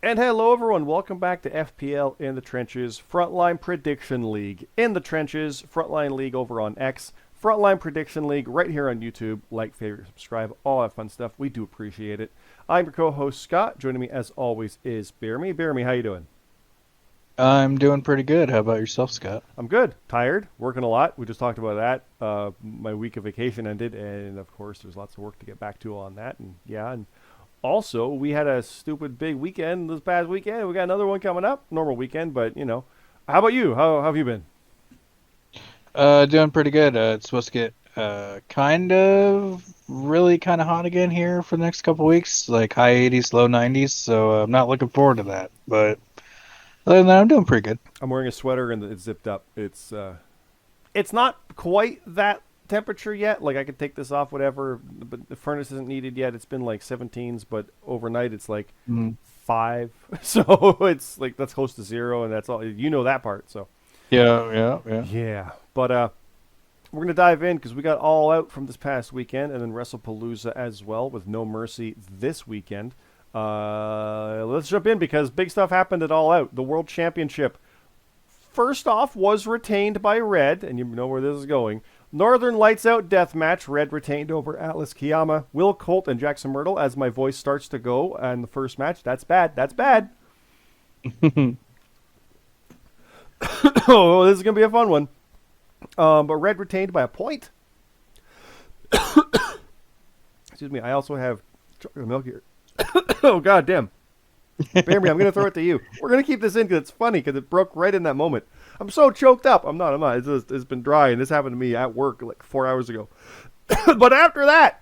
And hello, everyone. Welcome back to FPL in the Trenches, Frontline Prediction League. In the Trenches, Frontline League over on X, Frontline Prediction League right here on YouTube. Like, favorite, subscribe, all that fun stuff. We do appreciate it. I'm your co-host, Scott. Joining me, as always, is BeerMe. BeerMe, how you doing? I'm doing pretty good. How about yourself, Scott? I'm good. Tired. Working a lot. We just talked about that. My week of vacation ended, and of course, there's lots of work to get back to on that. And also, we had a stupid big weekend this past weekend. We got another one coming up. Normal weekend, but How about you? How have you been? Doing pretty good. It's supposed to get really kind of hot again here for the next couple weeks, like high 80s, low 90s. So I'm not looking forward to that. But other than that, I'm doing pretty good. I'm wearing a sweater and it's zipped up. It's not quite that temperature yet. Like I could take this off, whatever. But the furnace isn't needed yet. It's been like 17s, but overnight it's like Mm. 5. So it's like that's close to 0, and that's all. You know that part. So Yeah. yeah, but we're gonna dive in because we got All Out from this past weekend, and then Wrestlepalooza as well with No Mercy this weekend. Let's jump in because big stuff happened at All Out. The World Championship, first off, was retained by Red, and you know where this is going. Northern Lights Out Death Match. Red retained over Atlas Kiyama, Will Colt, and Jackson Myrtle. As my voice starts to go on the first match, that's bad. That's bad. Oh, this is gonna be a fun one. But Red retained by a point. Excuse me. I also have chocolate milk here. Oh, god damn. Bambi, I'm going to throw it to you. We're going to keep this in because it's funny because it broke right in that moment. I'm so choked up. I'm not. It's been dry, and this happened to me at work like 4 hours ago. But after that,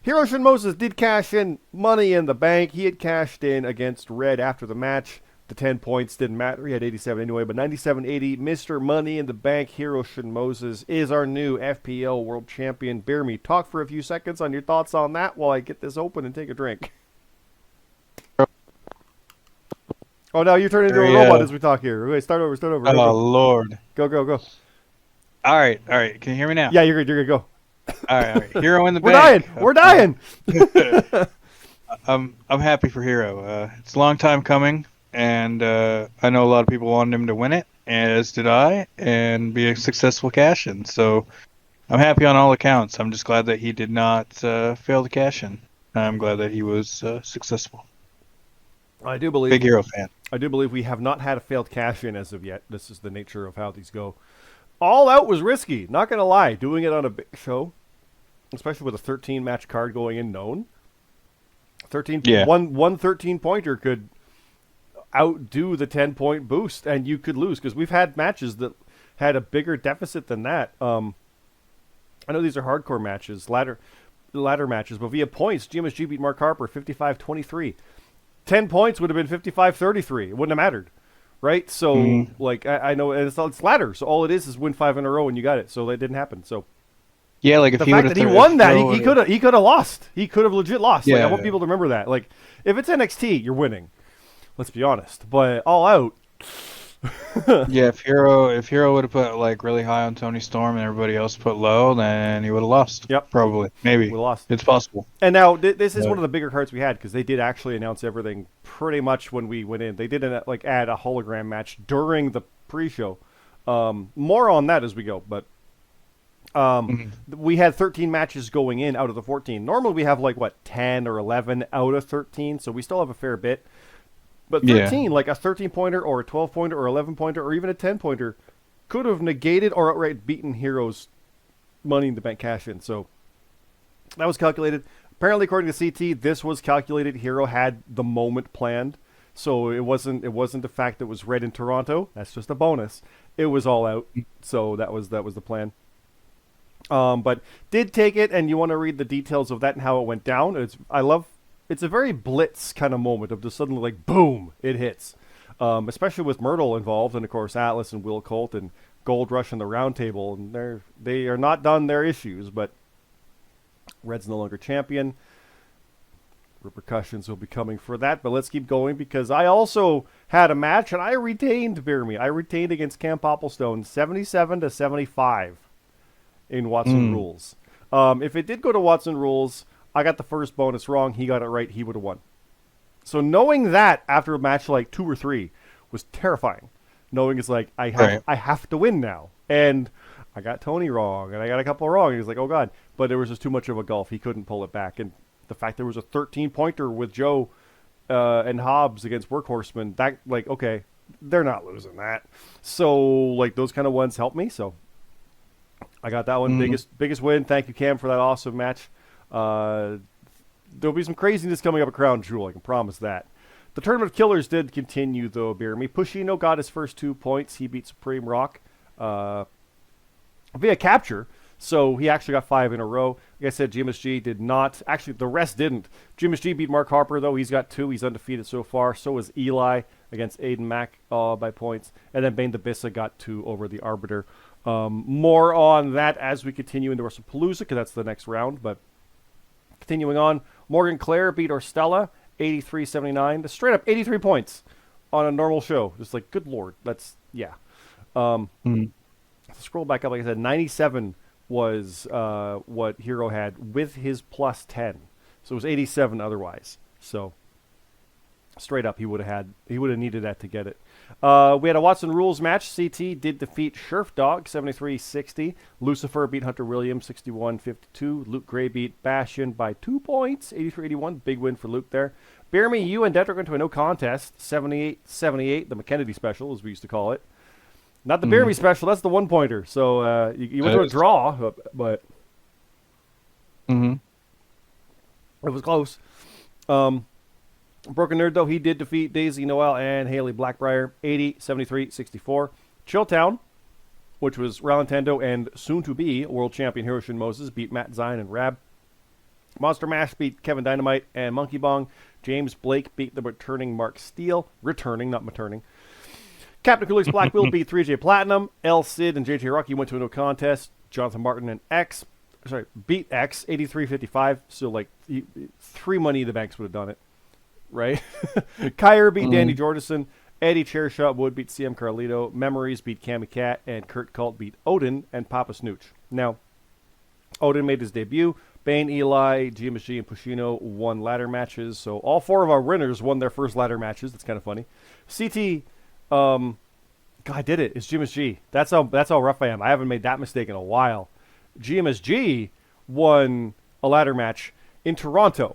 Hiroshi Moses did cash in money in the bank. He had cashed in against Red after the match. The 10 points didn't matter. He had 87 anyway, but 97.80. Mr. Money in the Bank, Hiroshi Moses, is our new FPL World Champion. BeerMe, talk for a few seconds on your thoughts on that while I get this open and take a drink. Oh, now you turn into a robot as we talk here. Okay, start over. Go, Oh, go. Lord. Go. All right. Can you hear me now? Yeah, you're good. Go. All right. Hero in the We're bank. dying. We're dying. I'm happy for Hero. It's a long time coming, and I know a lot of people wanted him to win it, as did I, and be a successful cash-in. So I'm happy on all accounts. I'm just glad that he did not fail to cash in. I'm glad that he was successful. I do believe. Big Hero fan. I do believe we have not had a failed cash in as of yet. This is the nature of how these go. All Out was risky. Not gonna lie, doing it on a big show, especially with a 13 match card going in known. 13 Yeah. one 13 pointer could outdo the 10-point boost, and you could lose because we've had matches that had a bigger deficit than that. I know these are hardcore matches, ladder matches, but via points, GMSG beat Mark Harper 55-23. 10 points would have been 55-33. It wouldn't have mattered, right? So, like, I know it's ladder, so all it is win 5 in a row and you got it. So that didn't happen. So Yeah, like if the he fact would have that he won that, he could have lost. He could have legit lost. Like, I want people to remember that. Like, if it's NXT, you're winning. Let's be honest. But All Out, Yeah, if Hero would have put like really high on Tony Storm and everybody else put low, then he would have lost. Yep. Probably, maybe we lost. it's possible. And now this is Yeah. one of the bigger cards we had because they did actually announce everything pretty much when we went in. They did like add a hologram match during the pre-show. More on that as we go, but we had 13 matches going in out of the 14. Normally we have like 10 or 11 out of 13, so we still have a fair bit. But 13, like a 13 pointer or a 12 pointer or 11 pointer or even a 10 pointer, could have negated or outright beaten Hero's Money in the Bank cash in. So that was calculated. Apparently, according to CT, this was calculated. Hero had the moment planned, so it wasn't the fact that it was Red in Toronto. That's just a bonus. It was All Out, so that was the plan. But did take it, and you want to read the details of that and how it went down. It's a very blitz kind of moment of just suddenly like boom, it hits. Especially with Myrtle involved, and of course Atlas and Will Colt and Gold Rush and the Round Table, and they are not done their issues, but Red's no longer champion. Repercussions will be coming for that, but let's keep going because I also had a match and I retained BeerMe. I retained against Cam Popplestone 77-75 in Watson Rules. If it did go to Watson Rules, I got the first bonus wrong. He got it right. He would have won. So knowing that after a match like 2 or 3 was terrifying. Knowing it's like I have to win now, and I got Tony wrong, and I got a couple wrong. And he's like, oh god, but there was just too much of a gulf. He couldn't pull it back, and the fact there was a 13-pointer with Joe and Hobbs against Workhorseman, that like okay, they're not losing that. So like those kind of ones helped me. So I got that one biggest win. Thank you, Cam, for that awesome match. There'll be some craziness coming up at Crown Jewel. I can promise that. The Tournament of Killers did continue, though, BeerMe. Pushino got his first 2 points. He beat Supreme Rock via capture, so he actually got 5 in a row. Like I said, GMSG did not. Actually, the rest didn't. GMSG beat Mark Harper, though. He's got 2. He's undefeated so far. So is Eli against Aiden Mack by points. And then Bane DeBissa got 2 over the Arbiter. More on that as we continue into Wrestlepalooza, because that's the next round. But continuing on, Morgan Clare beat Orstella. 83-79, straight up 83 points on a normal show. Just like, good lord, that's yeah. Scroll back up, like I said, 97 was what Hero had with his plus 10, so it was 87 otherwise. So straight up, he would have needed that to get it. We had a Watson Rules match. CT did defeat Scherf Dog 73-60. Lucifer beat Hunter Williams 61-52. Luke Gray beat Bastion by 2 points 83-81. Big win for Luke there. BeerMe, you and Detrick went to a no contest 78-78. The McKennedy special, as we used to call it. Not the BeerMe special. That's the 1-pointer. So you went to a draw, but it was close. Broken Nerd, though, he did defeat Daisy Noel and Haley Blackbriar 80-73-64. Chilltown, which was Ralentando and soon-to-be world champion Hiroshin Moses, beat Matt Zion and Rab. Monster Mash beat Kevin Dynamite and Monkey Bong. James Blake beat the returning Mark Steele. Returning, not maturning. Captain Coolix Black Will beat 3J Platinum. L. Sid and JJ Rocky went to a no contest. Jonathan Martin and beat X 83-55. So, like, 3 Money in the Banks would have done it. Right? Kyer beat Danny Jordison. Eddie Chairshot Wood beat CM Carlito. Memories beat Cammy Cat. And Kurt Cult beat Odin and Papa Snooch. Now, Odin made his debut. Bane, Eli, GMSG, and Pushino won ladder matches. So all 4 of our winners won their first ladder matches. That's kind of funny. CT, God, I did it. It's GMSG. That's how rough I am. I haven't made that mistake in a while. GMSG won a ladder match in Toronto.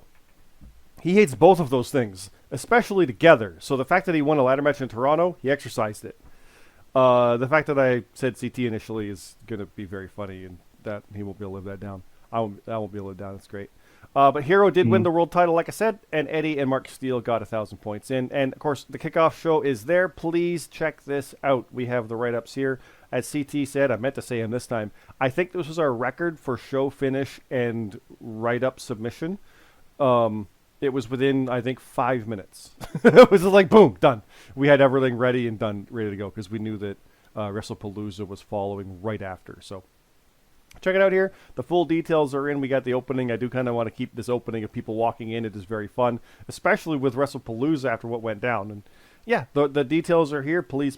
He hates both of those things, especially together. So the fact that he won a ladder match in Toronto, he exercised it. The fact that I said CT initially is going to be very funny, and that he won't be able to live that down. I won't be able to live down. That's great. But Hero did win the world title, like I said, and Eddie and Mark Steele got 1,000 points in. And, of course, the kickoff show is there. Please check this out. We have the write-ups here. As CT said, I meant to say him this time, I think this was our record for show finish and write-up submission. It was within, I think, 5 minutes. It was like, boom, done. We had everything ready and done, ready to go, because we knew that Wrestlepalooza was following right after. So check it out here. The full details are in. We got the opening. I do kind of want to keep this opening of people walking in. It is very fun, especially with Wrestlepalooza after what went down. And yeah, the details are here. Please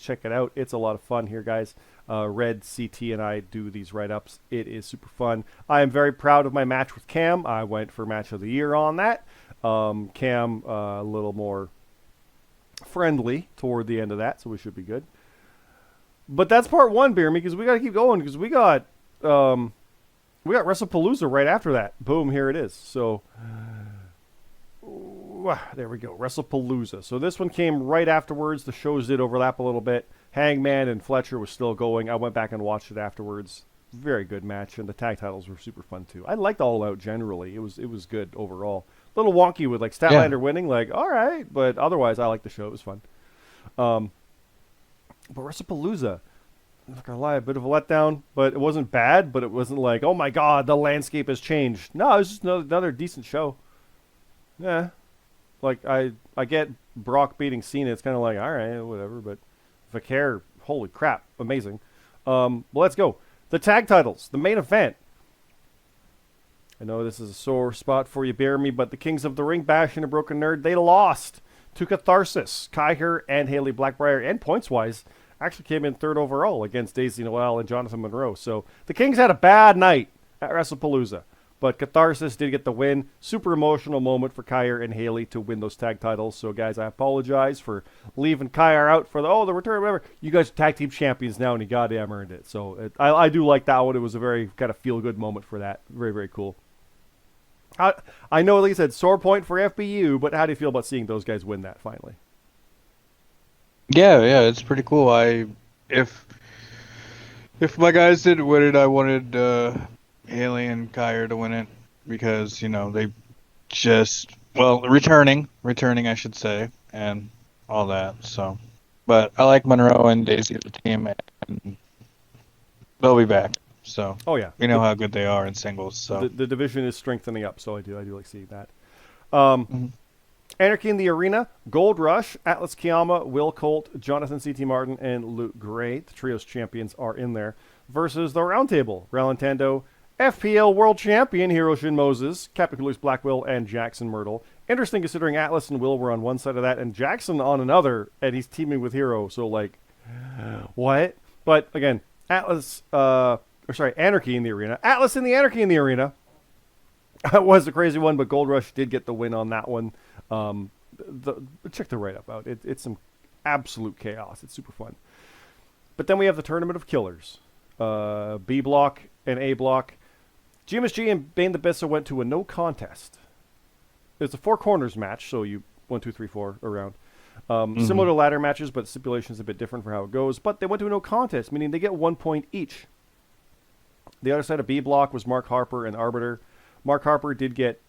check it out. It's a lot of fun here, guys. Red, CT, and I do these write-ups. It is super fun. I am very proud of my match with Cam. I went for Match of the Year on that. Cam, a little more friendly toward the end of that, so we should be good. But that's part 1, BeerMe, because we got to keep going, because we got Wrestlepalooza right after that. Boom, here it is. So there we go, Wrestlepalooza. So this one came right afterwards. The shows did overlap a little bit. Hangman and Fletcher was still going. I went back and watched it afterwards. Very good match, and the tag titles were super fun too. I liked All Out generally. It was good overall. A little wonky with like Statlander winning, like all right, but otherwise I liked the show. It was fun. But Wrestlepalooza, I'm not gonna lie, a bit of a letdown, but it wasn't bad. But it wasn't like, oh my god, the landscape has changed. No, it was just another decent show. Yeah, like I get Brock beating Cena. It's kind of like all right, whatever. But Vaquer, holy crap, amazing. Well, let's go. The tag titles, the main event. I know this is a sore spot for you, BeerMe, but the Kings of the Ring, Bastion and Broken Nerd, they lost to Catharsis. Kiger and Haley Blackbriar, and points-wise, actually came in 3rd overall against Daisy Noel and Jonathan Monroe. So the Kings had a bad night at Wrestlepalooza. But Catharsis did get the win. Super emotional moment for Kyer and Haley to win those tag titles. So, guys, I apologize for leaving Kyer out for the return, whatever. You guys are tag team champions now, and he goddamn earned it. So, I do like that one. It was a very kind of feel-good moment for that. Very, very cool. I know, like I said, sore point for FBU, but how do you feel about seeing those guys win that finally? Yeah, it's pretty cool. If my guys didn't win it, I wanted Haley and Kyer to win it because they just returning, I should say, and all that. So, but I like Monroe and Daisy as a team, and they'll be back. So, we know how good they are in singles. So the division is strengthening up. So I do like seeing that. Anarchy in the Arena, Gold Rush, Atlas Kiyama, Will Colt, Jonathan C.T. Martin, and Luke Gray. The trios champions are in there. Versus the Roundtable, Ralantando, FPL World Champion Hiroshi Moses, Captain Coolidge Blackwell, and Jackson Myrtle. Interesting considering Atlas and Will were on one side of that and Jackson on another, and he's teaming with Hero. So, what? But, again, Anarchy in the Arena. Atlas in the Anarchy in the Arena. It was a crazy one, but Gold Rush did get the win on that one. Check the write-up out. It's some absolute chaos. It's super fun. But then we have the Tournament of Killers. B block and A block. GMSG and Bane the Bissa went to a no contest. It's a 4 corners match, so you 1, 2, 3, 4 around. Similar to ladder matches, but the stipulation is a bit different for how it goes. But they went to a no contest, meaning they get 1 point each. The other side of B block was Mark Harper and Arbiter. Mark Harper did get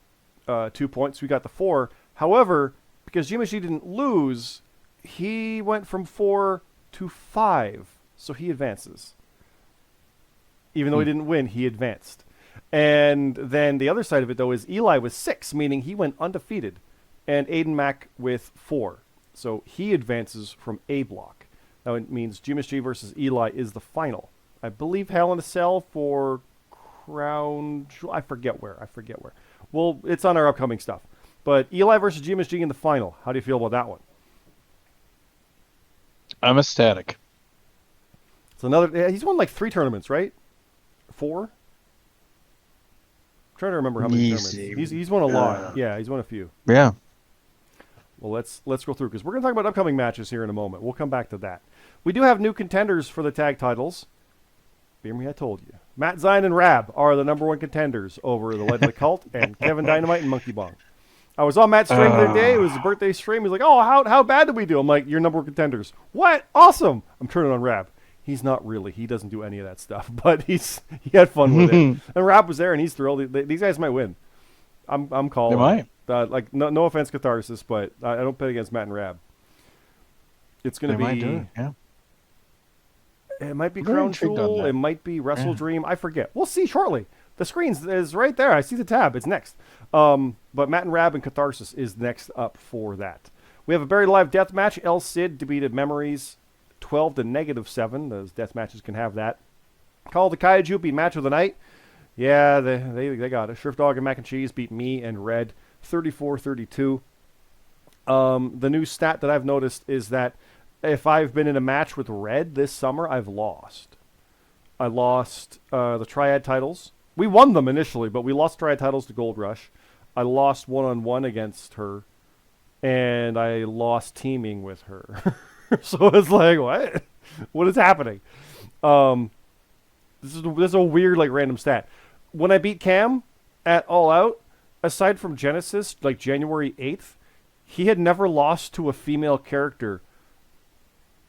2 points. We got the 4. However, because GMSG didn't lose, he went from 4 to 5, so he advances. Even though he didn't win, he advanced. And then the other side of it, though, is Eli with 6, meaning he went undefeated, and Aiden Mack with 4. So he advances from A block. Now it means GMSG versus Eli is the final. I believe Hell in a Cell for Crown Jewel. I forget where. Well, it's on our upcoming stuff. But Eli versus GMSG in the final. How do you feel about that one? I'm ecstatic. It's another. He's won 3 tournaments, right? 4? I'm trying to remember how many tournaments. He's won a lot. Yeah, he's won a few. Yeah. Well, let's go through because we're going to talk about upcoming matches here in a moment. We'll come back to that. We do have new contenders for the tag titles. BeerMe, I told you. Matt Zion and Rab are the number 1 contenders over the Lead of the Cult and Kevin Dynamite and Monkey Bong. I was on Matt's stream the other day. It was his birthday stream. He's like, "Oh, how bad did we do?" I'm like, "You're number 1 contenders." What? Awesome. I'm turning on Rab. He's not really. He doesn't do any of that stuff, but he had fun with it. And Rab was there, and he's thrilled. These guys might win. I'm calling. They might. No offense, Catharsis, but I don't bet against Matt and Rab. It's going to be. Might do it. Yeah. It might be Crown Jewel. It might be Wrestle Dream. I forget. We'll see shortly. The screen is right there. I see the tab. It's next. But Matt and Rab and Catharsis is next up for that. We have a Buried Alive death match. El Cid defeated Memories 12 to -7. Those death matches can have that. Call the Kaiju beat Match of the Night. Yeah, they got it. Shrift Dog and Mac and Cheese beat Me and Red 34-32. The new stat that I've noticed is that if I've been in a match with Red this summer, I've lost. I lost the Triad titles. We won them initially, but we lost Triad titles to Gold Rush. I lost 1-on-1 against her, and I lost teaming with her. So it's like, what? What is happening? This is a weird, random stat. When I beat Cam at All Out, aside from Genesis, January 8th, he had never lost to a female character.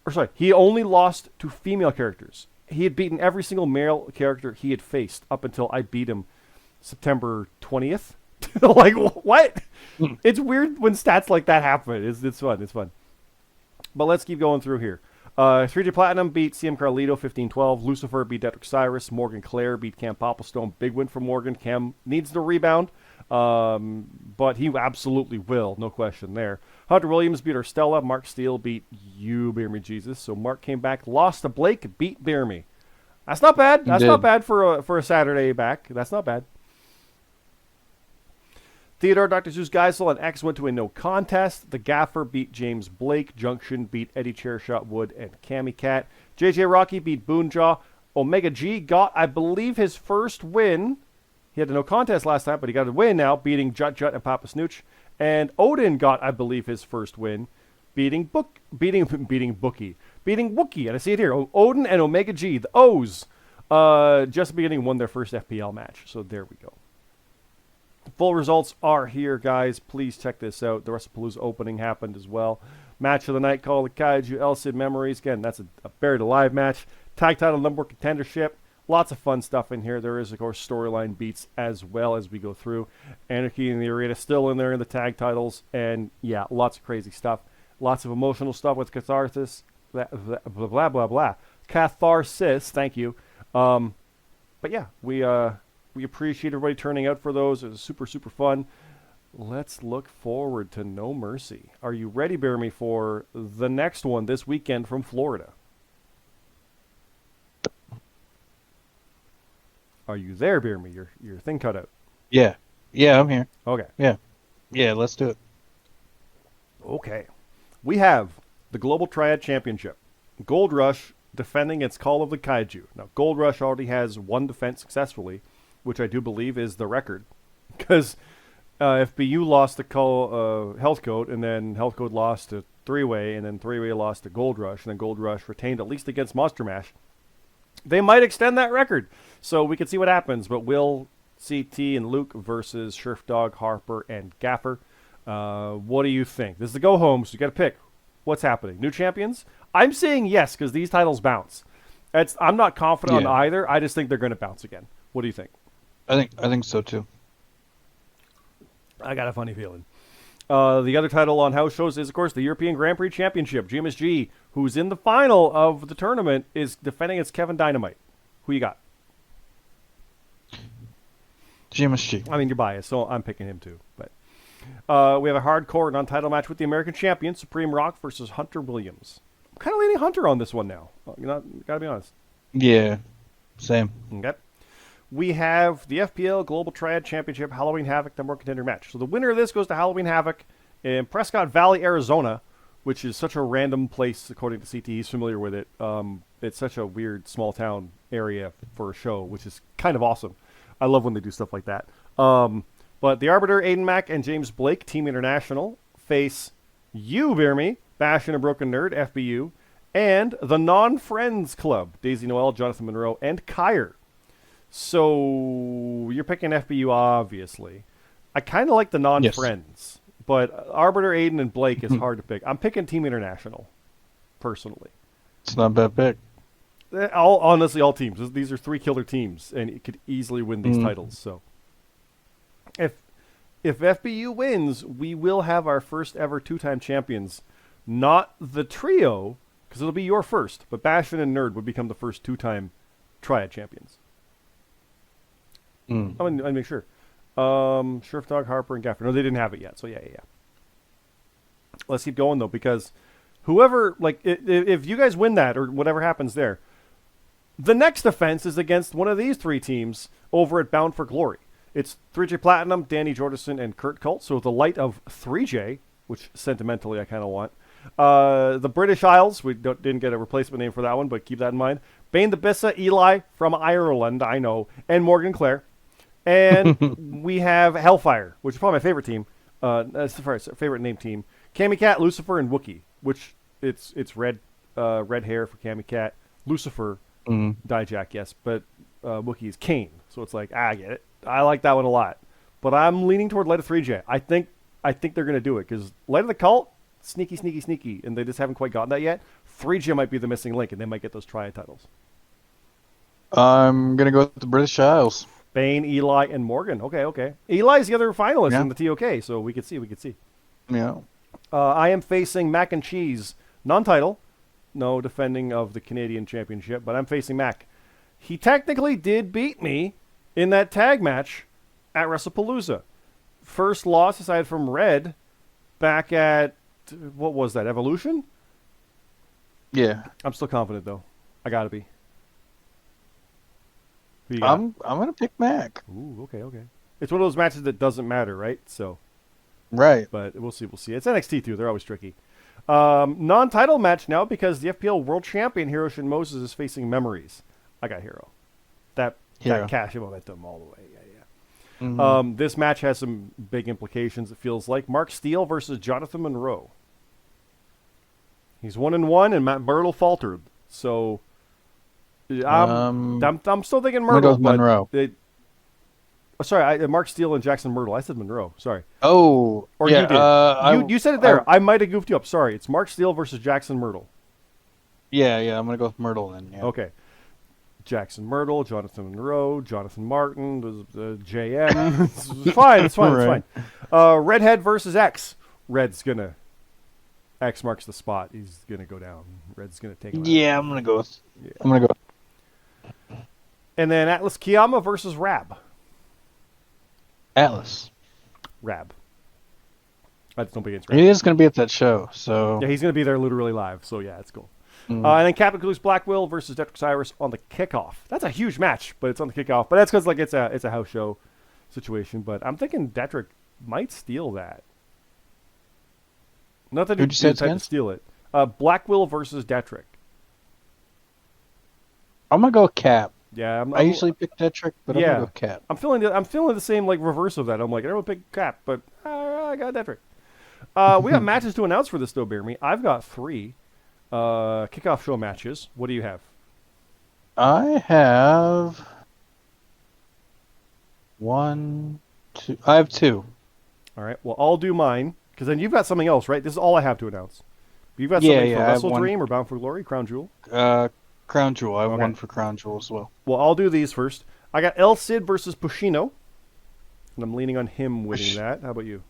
Or sorry, he only lost to female characters. He had beaten every single male character he had faced up until I beat him September 20th. What? It's weird when stats like that happen. It's fun. But let's keep going through here. 3G Platinum beat CM Carlito 15-12. Lucifer beat Detrick Cyrus. Morgan Clare beat Cam Popplestone. Big win for Morgan. Cam needs the rebound, but he absolutely will. No question there. Hunter Williams beat Stella. Mark Steele beat you, Beer Me Jesus. So Mark came back, lost to Blake, beat Beer Me. That's not bad. That's not bad for a Saturday back. That's not bad. Theodore, Dr. Zeus Geisel, and X went to a no contest. The Gaffer beat James Blake. Junction beat Eddie Chairshot Wood and Cammy Cat. JJ Rocky beat Boonjaw. Omega G got, I believe, his first win He had a no contest last time, but he got a win now, beating Jut Jut and Papa Snooch. And Odin got, I believe, his first win, beating Wookie. And I see it here. Odin and Omega G, the O's, just at the beginning won their first FPL match. So there we go. Full results are here, guys. Please check this out. The Wrestlepalooza opening happened as well. Match of the night called the Kaiju El Cid Memories. Again, that's a Buried Alive match. Tag title number contendership. Lots of fun stuff in here. There is, of course, storyline beats as well as we go through. Anarchy in the Arena still in there in the tag titles. And, yeah, lots of crazy stuff. Lots of emotional stuff with catharsis. Blah, blah, blah, blah. Catharsis, thank you. But, yeah, we appreciate everybody turning out for those. It was super, super fun. Let's look forward to No Mercy. Are you ready, BeerMe, for the next one this weekend from Florida? Are you there, BeerMe? Your thing cut out. Yeah. Yeah, I'm here. Okay. Yeah, let's do it. Okay. We have the Global Triad Championship. Gold Rush defending its Call of the Kaiju. Now, Gold Rush already has one defense successfully, which I do believe is the record. Because FBU lost the Health Code, and then Health Code lost to Three-Way, and then Three-Way lost to Gold Rush, and then Gold Rush retained at least against Monster Mash. They might extend that record, so we can see what happens. But Will, CT, and Luke versus Sheriff Dog, Harper, and Gaffer. What do you think? This is the go-home, so you got to pick. What's happening? New champions? I'm saying yes, because these titles bounce. I'm not confident on either. I just think they're going to bounce again. What do you think? I think so too. I got a funny feeling. The other title on house shows is, of course, the European Grand Prix Championship. GMSG, who's in the final of the tournament, is defending its Kevin Dynamite. Who you got? GMSG. I mean, you're biased, so I'm picking him too. But we have a hardcore non-title match with the American champion, Supreme Rock, versus Hunter Williams. I'm kind of leaning Hunter on this one now. Gotta be honest. Yeah, same. Okay. We have the FPL Global Triad Championship Halloween Havoc number one contender match. So the winner of this goes to Halloween Havoc in Prescott Valley, Arizona, which is such a random place, according to CT. He's familiar with it. It's such a weird small town area for a show, which is kind of awesome. I love when they do stuff like that. But the Arbiter, Aiden Mack, and James Blake, Team International, face you, BeerMe, Bash and a Broken Nerd, FBU, and the Non-Friends Club, Daisy Noel, Jonathan Monroe, and Kyer. So you're picking FBU, obviously. I kind of like the non-friends, but Arbiter, Aiden, and Blake is hard to pick. I'm picking Team International, personally. It's not a bad pick. Honestly, all teams. These are three killer teams, and it could easily win these titles. So if FBU wins, we will have our first ever two-time champions. Not the trio, because it'll be your first, but Bastion and Nerd would become the first two-time Triad champions. I'm gonna make sure. Sheriff Dog, Harper, and Gaffer. No, they didn't have it yet. So yeah. Let's keep going though, because whoever, if you guys win that or whatever happens there, the next offense is against one of these three teams over at Bound for Glory. It's 3J Platinum, Danny Jordison, and Kurt Colt. So the light of 3J, which sentimentally I kind of want. The British Isles, we didn't get a replacement name for that one, but keep that in mind. Bane the Bissa, Eli from Ireland, I know, and Morgan Clare. And we have Hellfire, which is probably my favorite team. That's the favorite name team. Cammy Cat, Lucifer, and Wookie, which it's red hair for Cammy Cat. Lucifer, Dijak, yes, but Wookie is Kane. So it's like, I get it. I like that one a lot. But I'm leaning toward Light of 3J. I think they're going to do it, because Light of the Cult, sneaky, and they just haven't quite gotten that yet. 3J might be the missing link, and they might get those Triad titles. I'm going to go with the British Isles. Bane, Eli, and Morgan. Okay. Eli's the other finalist in the TOK, so we could see. Yeah. I am facing Mac and Cheese, non-title, no defending of the Canadian Championship, but I'm facing Mac. He technically did beat me in that tag match at Wrestlepalooza. First loss aside from Red back at, what was that, Evolution? Yeah. I'm still confident, though. I gotta be. I'm gonna pick Mac. Ooh, okay. It's one of those matches that doesn't matter, right? So, right. But we'll see. It's NXT too. They're always tricky. Non-title match now, because the FPL World Champion Hiroshi Moses is facing Memories. I got Hero. That cash momentum all the way. Yeah. This match has some big implications, it feels like. Mark Steele versus Jonathan Monroe. He's 1-1, and Matt Myrtle faltered. So I'm still thinking Myrtle. But Monroe. Mark Steele and Jackson Myrtle. I said Monroe. Sorry. Oh, or yeah, you did. You said it there. I might have goofed you up. Sorry. It's Mark Steele versus Jackson Myrtle. Yeah. I'm gonna go with Myrtle then. Yeah. Okay. Jackson Myrtle, Jonathan Monroe, Jonathan Martin, the JM. It's fine. It's Right. Redhead versus X. X marks the spot. He's gonna go down. Red's gonna take him out. Yeah, I'm gonna go with. Yeah. I'm gonna go. And then Atlas Kiyama versus Rab. Atlas. Rab. I just don't begin. Rab. He is gonna be at that show, so. Yeah, he's gonna be there literally live. So yeah, it's cool. And then Captain Clues Blackwell versus Detrick Cyrus on the Kickoff. That's a huge match, but it's on the Kickoff. But that's because it's a house show situation. But I'm thinking Detrick might steal that. Not that Who'd you say it's to steal it. Blackwell versus Detrick. I'm gonna go Cap. Yeah, I usually pick Detrick, but I'm gonna go Cap. I'm feeling the same reverse of that. I'm like, everyone pick Cap, but I got Detrick. We got matches to announce for this though, BeerMe. I've got 3 kickoff show matches. What do you have? I have 1, 2. I have 2. All right. Well, I'll do mine because then you've got something else, right? This is all I have to announce. You've got something for Wrestle Dream or Bound for Glory, Crown Jewel. Crown Jewel. I have one for Crown Jewel as well. Well, I'll do these first. I got El Cid versus Pushino, and I'm leaning on him winning that. How about you?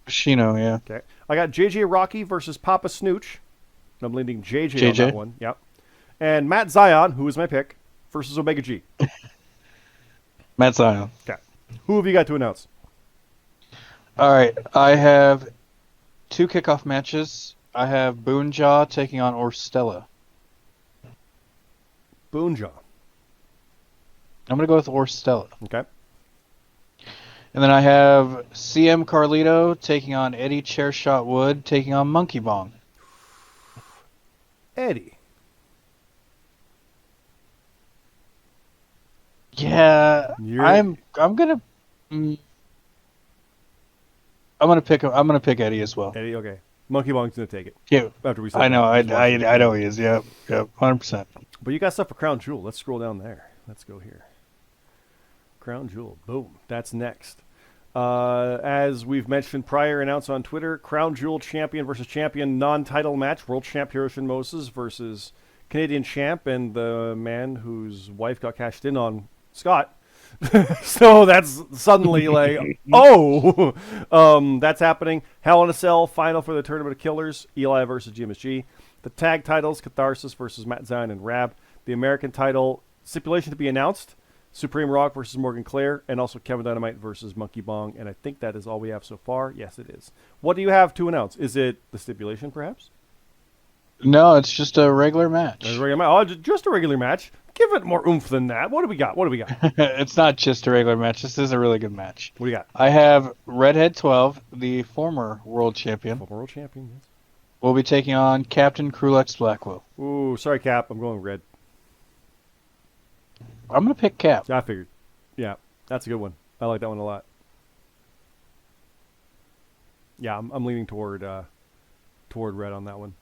Pushino, yeah. Okay. I got JJ Rocky versus Papa Snooch. I'm leaning JJ on that one. Yep. And Matt Zion, who is my pick, versus Omega G. Matt Zion. Okay. Who have you got to announce? All right. I have 2 kickoff matches. I have Boonjaw taking on Orstella. Boonjaw. I'm going to go with Orstella. Okay. And then I have CM Carlito taking on Eddie Chairshot Wood taking on Monkey Bong. Eddie. Yeah, I'm gonna pick Eddie as well. Eddie, okay. Monkey Bong's gonna take it. Yeah, after we. I know, I know he is. Yep, 100%. But you got stuff for Crown Jewel. Let's scroll down there. Let's go here. Crown Jewel. Boom. That's next. As we've mentioned prior, announced on Twitter, Crown Jewel champion versus champion non-title match. World champ Hiroshi Moses versus Canadian champ and the man whose wife got cashed in on, Scott. So that's suddenly like, that's happening. Hell in a Cell final for the Tournament of Killers. Eli versus GMSG. The tag titles, Catharsis versus Matt Zion and Rab. The American title, stipulation to be announced. Supreme Rock versus Morgan Claire, and also Kevin Dynamite versus Monkey Bong, and I think that is all we have so far. Yes, it is. What do you have to announce? Is it the stipulation, perhaps? No, it's just a regular match. Just a regular match. Give it more oomph than that. What do we got? It's not just a regular match. This is a really good match. What do you got? I have Redhead 12, the former world champion. Yes. Will be taking on Captain Krulex Blackwell. Ooh, sorry, Cap. I'm going red. I'm going to pick Cap. I figured. Yeah, that's a good one. I like that one a lot. Yeah, I'm leaning toward red on that one.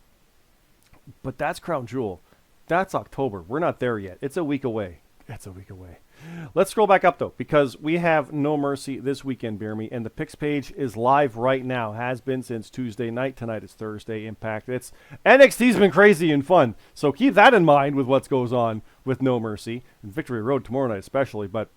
But that's Crown Jewel. That's October. We're not there yet. It's a week away. Let's scroll back up, though, because we have No Mercy this weekend, BeerMe, and the picks page is live right now. Has been since Tuesday night. Tonight is Thursday. Impact. NXT's been crazy and fun, so keep that in mind with what goes on with No Mercy and Victory Road tomorrow night especially. But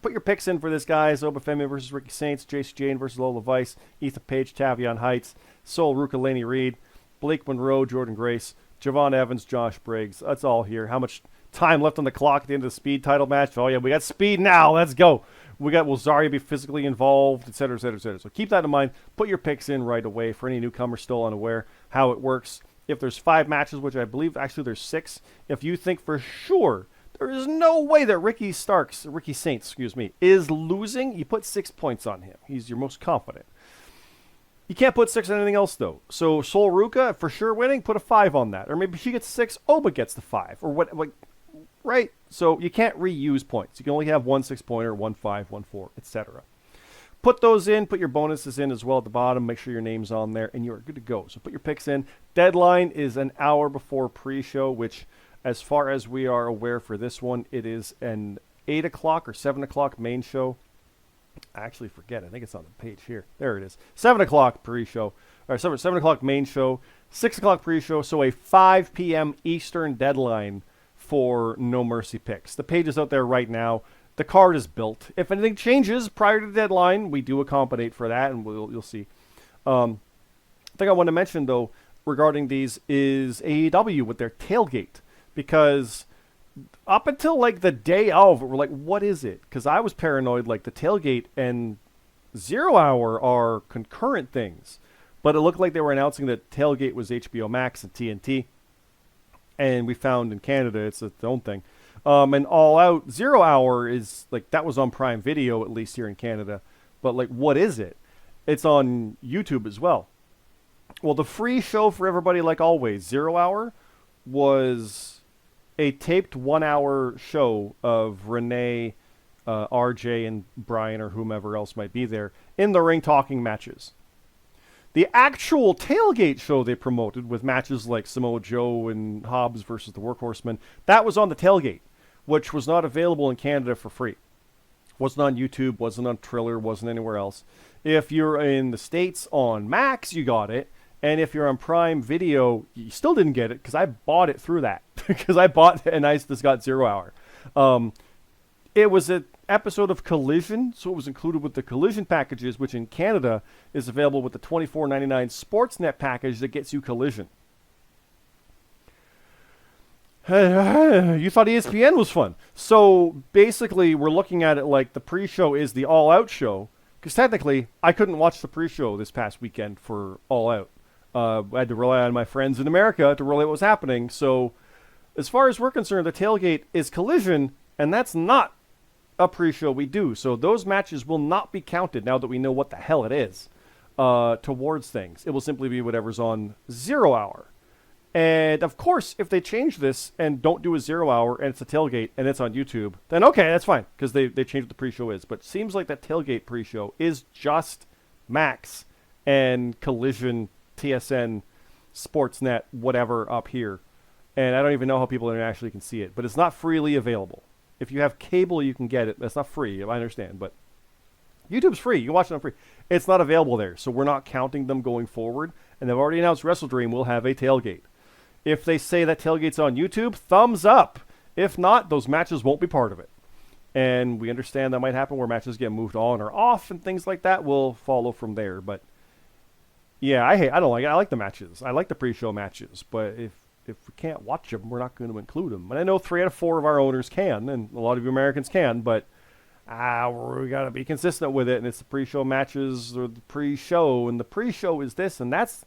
put your picks in for this, guys. Obafemi versus Ricky Saints, Jace Jane versus Lola Vice, Ethan Page, Tavion Heights, Sol Ruka, Laney Reed, Blake Monroe, Jordan Grace, Javon Evans, Josh Briggs. That's all here. How much time left on the clock at the end of the Speed title match? Oh, yeah, we got Speed now. Let's go. Will Zarya be physically involved, et cetera, et cetera, et cetera. So keep that in mind. Put your picks in right away for any newcomers still unaware how it works. If there's 5 matches, which I believe actually there's 6, if you think for sure there is no way that Ricky Saints, is losing, you put 6 points on him. He's your most confident. You can't put 6 on anything else, though. So Sol Ruka, for sure winning, put a 5 on that. Or maybe she gets 6, Oba gets the 5. Or what? Like, right? So you can't reuse points. You can only have 1 6-pointer, 1 5, 1 4, etc. Put those in, put your bonuses in as well at the bottom, make sure your name's on there, and you are good to go. So put your picks in. Deadline is an hour before pre-show, which, as far as we are aware for this one, it is an 8 o'clock or 7 o'clock main show. I actually forget. I think it's on the page here. There it is. 7 o'clock pre-show. Or 7 o'clock main show, 6 o'clock pre-show, so a 5 p.m. Eastern deadline for No Mercy picks. The page is out there right now. The card is built. If anything changes prior to the deadline, we do accommodate for that, and you'll see. The thing I want to mention, though, regarding these is AEW with their tailgate. Because up until, like, the day of, we're like, what is it? Because I was paranoid, like, the tailgate and 0 Hour are concurrent things. But it looked like they were announcing that tailgate was HBO Max and TNT. And we found in Canada it's its own thing. And All Out 0 Hour is, like, that was on Prime Video, at least here in Canada. But, like, what is it? It's on YouTube as well. Well, the free show for everybody, like always, 0 Hour, was a taped 1 hour show of Renee, RJ, and Brian, or whomever else might be there, in the ring talking matches. The actual tailgate show they promoted with matches like Samoa Joe and Hobbs versus the Workhorsemen, that was on the tailgate, which was not available in Canada for free. Wasn't on YouTube, wasn't on Triller, wasn't anywhere else. If you're in the States on Max, you got it. And if you're on Prime Video, you still didn't get it because I bought it through that. Because I bought and I just got 0 Hour. It was an episode of Collision, so it was included with the Collision packages, which in Canada is available with the $24.99 Sportsnet package that gets you Collision. You thought ESPN was fun. So basically, we're looking at it like the pre-show is the All Out show, because technically, I couldn't watch the pre-show this past weekend for All Out. I had to rely on my friends in America to relay what was happening. So as far as we're concerned, the tailgate is Collision, and that's not a pre-show we do. So those matches will not be counted now that we know what the hell it is towards things. It will simply be whatever's on 0 Hour. And of course, if they change this and don't do a 0 Hour and it's a tailgate and it's on YouTube, then okay, that's fine, because they changed what the pre-show is. But it seems like that tailgate pre-show is just Max and Collision, TSN, Sportsnet, whatever up here. And I don't even know how people internationally can see it. But it's not freely available. If you have cable, you can get it. That's not free, I understand. But YouTube's free. You can watch it on free. It's not available there, so we're not counting them going forward. And they've already announced WrestleDream will have a tailgate. If they say that tailgate's on YouTube, thumbs up. If not, those matches won't be part of it. And we understand that might happen where matches get moved on or off and things like that will follow from there. But yeah, I don't like it. I like the matches. I like the pre-show matches. But if we can't watch them, we're not going to include them. And I know 3 out of 4 of our owners can, and a lot of you Americans can, but we got to be consistent with it. And it's the pre-show matches or the pre-show, and the pre-show is this, and that's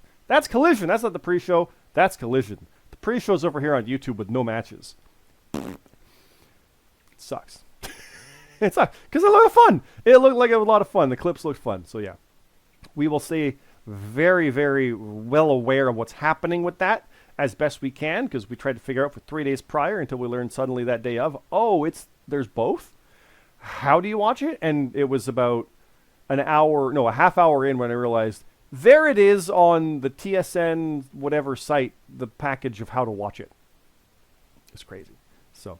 Collision. That's not the pre-show. That's Collision. The pre-show's over here on YouTube with no matches. It sucks. It sucks because it looked fun. It looked like it was a lot of fun. The clips looked fun. So yeah, we will stay very, very well aware of what's happening with that as best we can, because we tried to figure out for 3 days prior until we learned suddenly that day of, there's both. How do you watch it? And it was about a half hour in when I realized there it is on the TSN whatever site, the package of how to watch it. It's crazy. So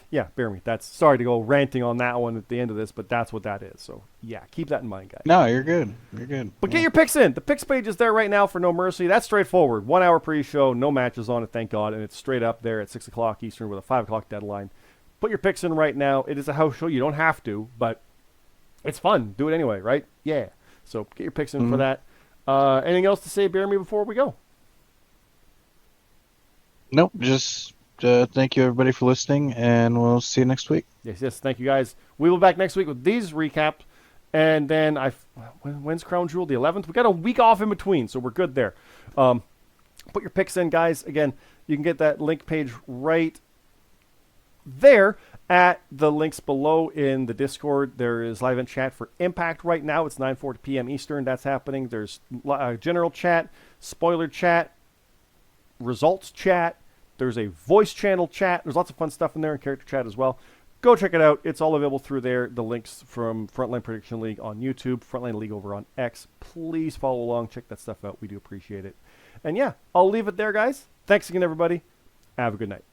yeah, BeerMe. Sorry to go ranting on that one at the end of this, but that's what that is. So yeah, keep that in mind, guys. No, you're good. You're good. But get your picks in. The picks page is there right now for No Mercy. That's straightforward. 1 hour pre-show, no matches on it, thank God, and it's straight up there at 6 o'clock Eastern with a 5 o'clock deadline. Put your picks in right now. It is a house show. You don't have to, but it's fun. Do it anyway, right? Yeah. So get your picks in for that. Anything else to say, BeerMe, before we go? Nope. Just thank you, everybody, for listening, and we'll see you next week. Yes. Thank you, guys. We will be back next week with these recaps. And then when's Crown Jewel? The 11th? We got a week off in between, so we're good there. Put your picks in, guys. Again, you can get that link page right there at the links below in the Discord. There is live in chat for Impact right now. It's 9:40 p.m. Eastern. That's happening. There's general chat, spoiler chat, results chat, There's a voice channel chat. There's lots of fun stuff in there and character chat as well. Go check it out. It's all available through there. The links from Frontline Prediction League on YouTube, Frontline League over on X. Please follow along. Check that stuff out. We do appreciate it. And yeah, I'll leave it there, guys. Thanks again, everybody. Have a good night.